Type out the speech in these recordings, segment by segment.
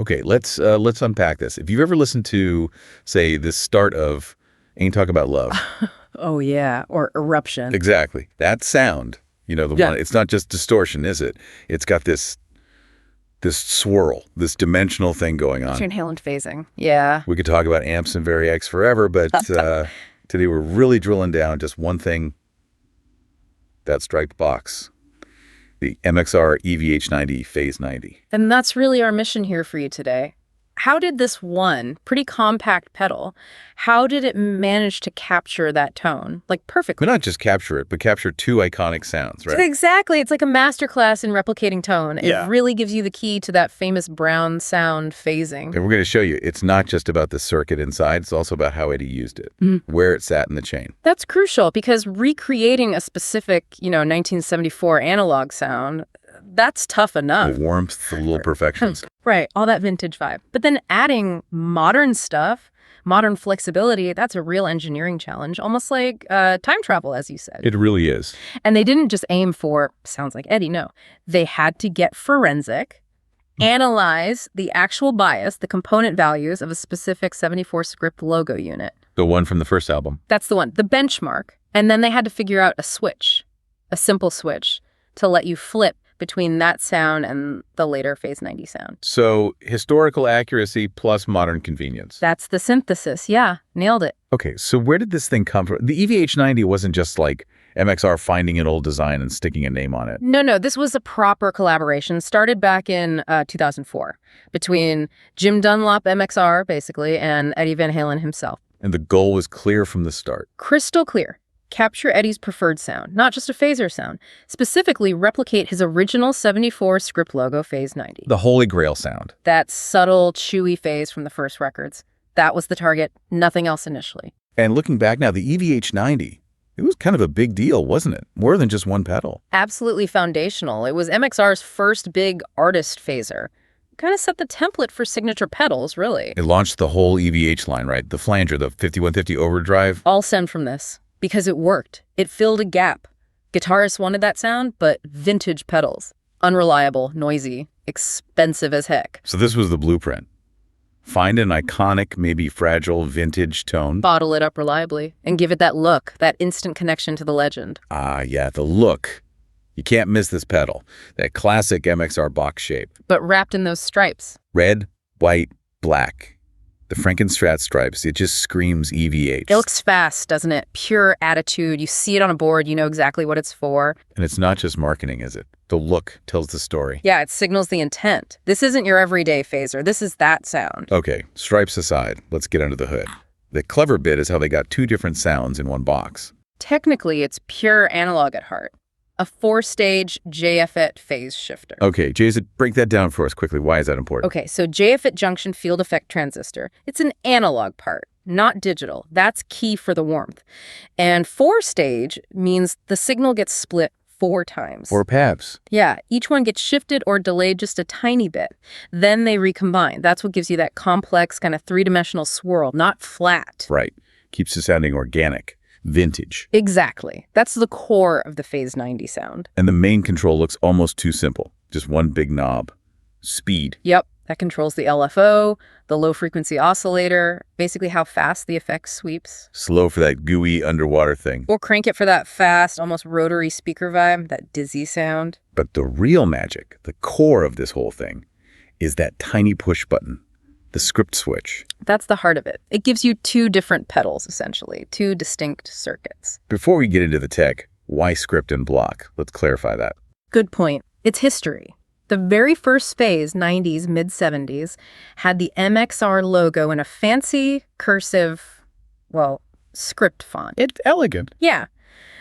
Okay, let's unpack this. If you've ever listened to, say, the start of Ain't Talk About Love. Oh, yeah, or Eruption. Exactly. That sound, the one, it's not just distortion, is it? It's got this swirl, this dimensional thing going on. Van Halen phasing. Yeah. We could talk about amps and Vari-X forever, but today we're really drilling down just one thing, that striped box, the MXR EVH90 Phase 90. And that's really our mission here for you today. How did this one pretty compact pedal, how did it manage to capture that tone, like perfectly? But not just capture it, but capture two iconic sounds, right? Exactly. It's like a masterclass in replicating tone. Yeah. It really gives you the key to that famous Brown sound phasing. And we're going to show you, it's not just about the circuit inside, it's also about how Eddie used it, where it sat in the chain. That's crucial because recreating a specific, 1974 analog sound, that's tough enough. The warmth, the little perfections. Right, all that vintage vibe. But then adding modern stuff, modern flexibility, that's a real engineering challenge, almost like time travel, as you said. It really is. And they didn't just aim for, sounds like Eddie, no. They had to get forensic, analyze the actual bias, the component values of a specific 74 script logo unit. The one from the first album. That's the one, the benchmark. And then they had to figure out a switch, a simple switch, to let you flip between that sound and the later Phase 90 sound. So historical accuracy plus modern convenience. That's the synthesis. Yeah, nailed it. Okay, so where did this thing come from? The EVH90 wasn't just like MXR finding an old design and sticking a name on it. No, this was a proper collaboration, started back in 2004 between Jim Dunlop, MXR, basically, and Eddie Van Halen himself. And the goal was clear from the start. Crystal clear. Capture Eddie's preferred sound, not just a phaser sound. Specifically, replicate his original 74 script logo Phase 90. The Holy Grail sound. That subtle, chewy phase from the first records. That was the target, nothing else initially. And looking back now, the EVH90, it was kind of a big deal, wasn't it? More than just one pedal. Absolutely foundational. It was MXR's first big artist phaser. Kind of set the template for signature pedals, really. It launched the whole EVH line, right? The flanger, the 5150 overdrive. All stemmed from this. Because it worked. It filled a gap. Guitarists wanted that sound, but vintage pedals. Unreliable, noisy, expensive as heck. So this was the blueprint. Find an iconic, maybe fragile, vintage tone. Bottle it up reliably, and give it that look, that instant connection to the legend. Ah, yeah, the look. You can't miss this pedal. That classic MXR box shape. But wrapped in those stripes. Red, white, black. The Frankenstrat stripes, it just screams EVH. It looks fast, doesn't it? Pure attitude. You see it on a board, you know exactly what it's for. And it's not just marketing, is it? The look tells the story. Yeah, it signals the intent. This isn't your everyday phaser. This is that sound. Okay, stripes aside, let's get under the hood. The clever bit is how they got two different sounds in one box. Technically, it's pure analog at heart. A 4-stage JFET phase shifter. Okay, Jason, break that down for us quickly. Why is that important? Okay, so JFET junction field effect transistor. It's an analog part, not digital. That's key for the warmth. And 4-stage means the signal gets split 4 times. 4 paths. Yeah, each one gets shifted or delayed just a tiny bit. Then they recombine. That's what gives you that complex kind of 3-dimensional swirl, not flat. Right. Keeps it sounding organic. Vintage. Exactly. That's the core of the Phase 90 sound. And the main control looks almost too simple. Just one big knob. Speed. Yep. That controls the LFO, the low-frequency oscillator, basically how fast the effect sweeps. Slow for that gooey underwater thing. Or crank it for that fast, almost rotary speaker vibe, that dizzy sound. But the real magic, the core of this whole thing, is that tiny push button. The script switch. That's the heart of it. It gives you 2 different pedals, essentially, 2 distinct circuits. Before we get into the tech, why script and block? Let's clarify that. Good point. It's history. The very first phase, 90s, mid-70s, had the MXR logo in a fancy, cursive, script font. It's elegant. Yeah.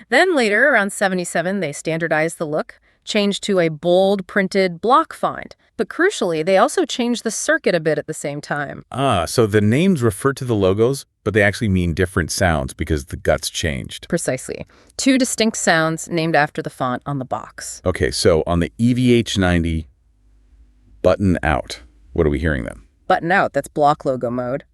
Then later, around 77, they standardized the look, changed to a bold printed block font. But crucially, they also changed the circuit a bit at the same time. Ah, so the names refer to the logos, but they actually mean different sounds because the guts changed. Precisely. 2 distinct sounds named after the font on the box. Okay, so on the EVH90 button out, what are we hearing then? Button out, that's block logo mode.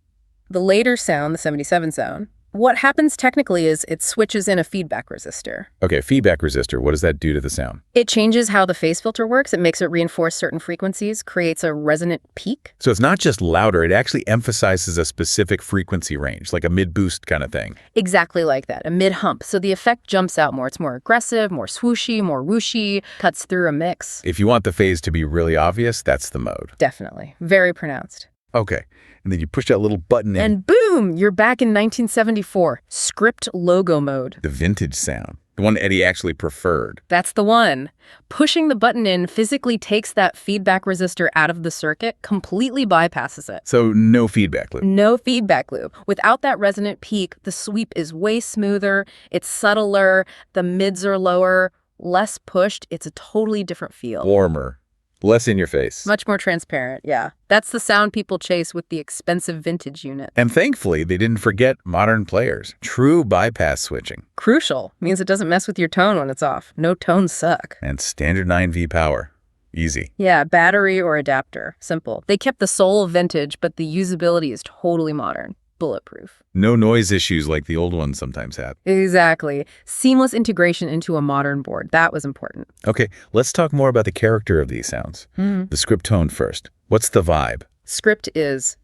The later sound, the 77 sound, What happens technically is it switches in a feedback resistor. Okay, feedback resistor. What does that do to the sound? It changes how the phase filter works. It makes it reinforce certain frequencies, creates a resonant peak. So it's not just louder, it actually emphasizes a specific frequency range, like a mid-boost kind of thing. Exactly like that, a mid-hump. So the effect jumps out more. It's more aggressive, more swooshy, more whooshy, cuts through a mix. If you want the phase to be really obvious, that's the mode. Definitely. Very pronounced. Okay, and then you push that little button in. And boom, you're back in 1974. Script logo mode. The vintage sound. The one Eddie actually preferred. That's the one. Pushing the button in physically takes that feedback resistor out of the circuit, completely bypasses it. So no feedback loop. No feedback loop. Without that resonant peak, the sweep is way smoother, it's subtler, the mids are lower, less pushed. It's a totally different feel. Warmer. Less in your face. Much more transparent, yeah. That's the sound people chase with the expensive vintage unit. And thankfully, they didn't forget modern players. True bypass switching. Crucial. Means it doesn't mess with your tone when it's off. No tones suck. And standard 9V power. Easy. Yeah, battery or adapter. Simple. They kept the soul of vintage, but the usability is totally modern. Bulletproof. No noise issues like the old ones sometimes had. Exactly. Seamless integration into a modern board. That was important. Okay, let's talk more about the character of these sounds. The script tone first. What's the vibe? Script is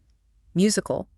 musical,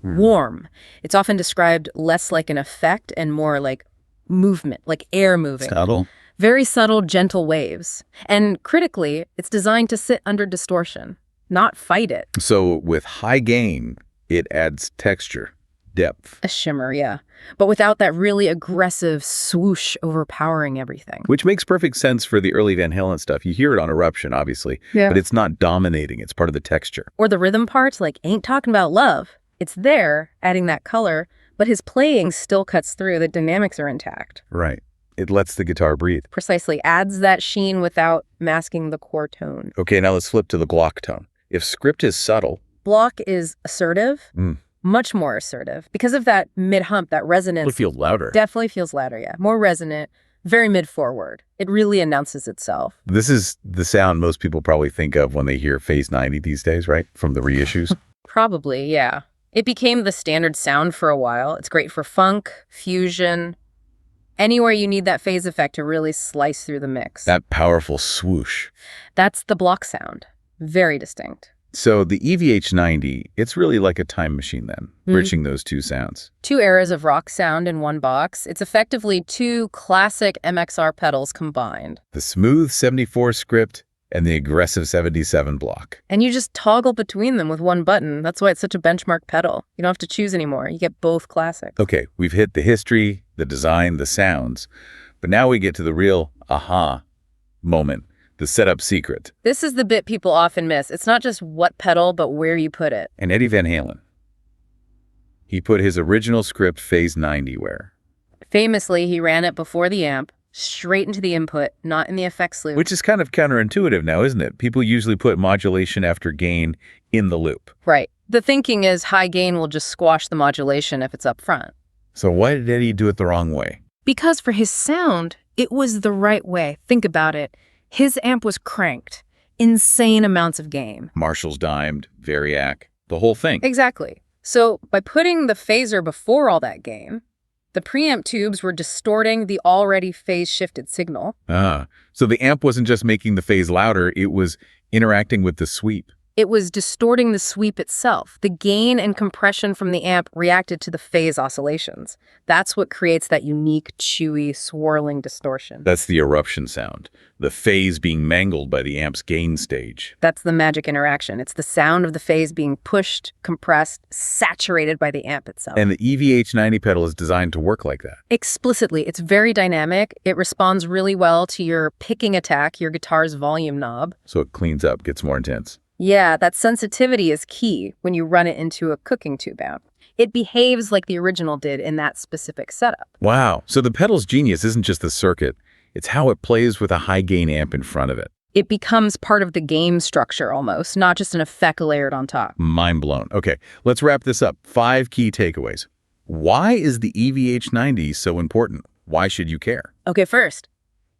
warm. It's often described less like an effect and more like movement, like air moving. Subtle. Very subtle, gentle waves. And critically, it's designed to sit under distortion, not fight it. So with high gain, it adds texture, depth. A shimmer, yeah. But without that really aggressive swoosh overpowering everything. Which makes perfect sense for the early Van Halen stuff. You hear it on Eruption, obviously, but it's not dominating. It's part of the texture. Or the rhythm parts, like Ain't Talking About Love. It's there, adding that color, but his playing still cuts through. The dynamics are intact. Right. It lets the guitar breathe. Precisely. Adds that sheen without masking the core tone. Okay, now let's flip to the Glock tone. If script is subtle, Block is assertive, much more assertive. Because of that mid-hump, that resonance. it'll feel louder. Definitely feels louder, yeah. More resonant, very mid-forward. It really announces itself. This is the sound most people probably think of when they hear Phase 90 these days, right? From the reissues. Probably, yeah. It became the standard sound for a while. It's great for funk, fusion, anywhere you need that phase effect to really slice through the mix. That powerful swoosh. That's the block sound. Very distinct. So the EVH90, it's really like a time machine then, bridging those two sounds. Two eras of rock sound in one box. It's effectively two classic MXR pedals combined. The smooth 74 script and the aggressive 77 block. And you just toggle between them with one button. That's why it's such a benchmark pedal. You don't have to choose anymore. You get both classics. Okay, we've hit the history, the design, the sounds, but now we get to the real aha moment. The setup secret. This is the bit people often miss. It's not just what pedal, but where you put it. And Eddie Van Halen. He put his original script Phase 90 where? Famously, he ran it before the amp, straight into the input, not in the effects loop. Which is kind of counterintuitive now, isn't it? People usually put modulation after gain in the loop. Right. The thinking is high gain will just squash the modulation if it's up front. So why did Eddie do it the wrong way? Because for his sound, it was the right way. Think about it. His amp was cranked. Insane amounts of gain. Marshall's dimed, Variac, the whole thing. Exactly. So by putting the phaser before all that gain, the preamp tubes were distorting the already phase-shifted signal. So the amp wasn't just making the phase louder, it was interacting with the sweep. It was distorting the sweep itself. The gain and compression from the amp reacted to the phase oscillations. That's what creates that unique, chewy, swirling distortion. That's the eruption sound, the phase being mangled by the amp's gain stage. That's the magic interaction. It's the sound of the phase being pushed, compressed, saturated by the amp itself. And the EVH90 pedal is designed to work like that. Explicitly. It's very dynamic. It responds really well to your picking attack, your guitar's volume knob. So it cleans up, gets more intense. Yeah, that sensitivity is key when you run it into a cooking tube amp. It behaves like the original did in that specific setup. Wow. So the pedal's genius isn't just the circuit, it's how it plays with a high-gain amp in front of it. It becomes part of the game structure almost, not just an effect layered on top. Mind blown. Okay, let's wrap this up. 5 key takeaways. Why is the EVH90 so important? Why should you care? Okay, first,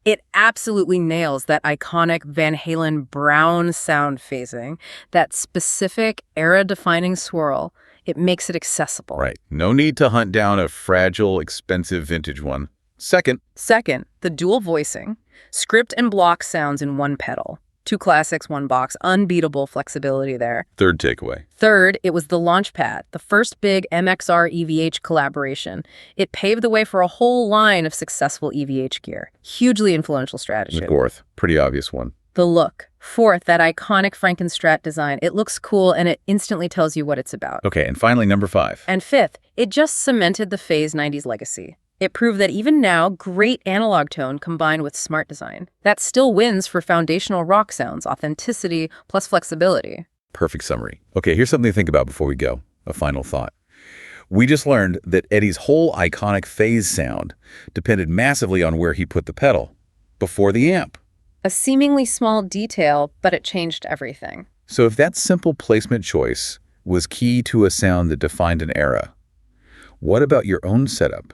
it absolutely nails that iconic Van Halen brown sound phasing, that specific era-defining swirl. It makes it accessible. Right. No need to hunt down a fragile, expensive vintage one. Second, The dual voicing. Script and block sounds in one pedal. 2 classics, 1 box. Unbeatable flexibility there. third takeaway. Third, it was the Launchpad, the first big MXR EVH collaboration. It paved the way for a whole line of successful EVH gear. Hugely influential strategy. The fourth, pretty obvious one. The look. Fourth, that iconic Frankenstrat design. It looks cool and it instantly tells you what it's about. Okay, and finally, number 5. And fifth, it just cemented the Phase 90s legacy. It proved that even now, great analog tone combined with smart design. That still wins for foundational rock sounds, authenticity plus flexibility. Perfect summary. Okay, here's something to think about before we go. A final thought. We just learned that Eddie's whole iconic Phase sound depended massively on where he put the pedal before the amp. A seemingly small detail, but it changed everything. So if that simple placement choice was key to a sound that defined an era, what about your own setup?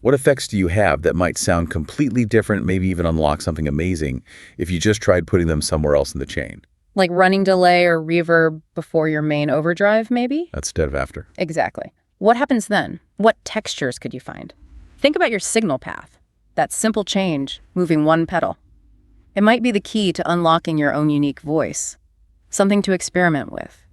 What effects do you have that might sound completely different, maybe even unlock something amazing if you just tried putting them somewhere else in the chain? Like running delay or reverb before your main overdrive, maybe? That's instead of after. Exactly. What happens then? What textures could you find? Think about your signal path. That simple change, moving one pedal. It might be the key to unlocking your own unique voice. Something to experiment with.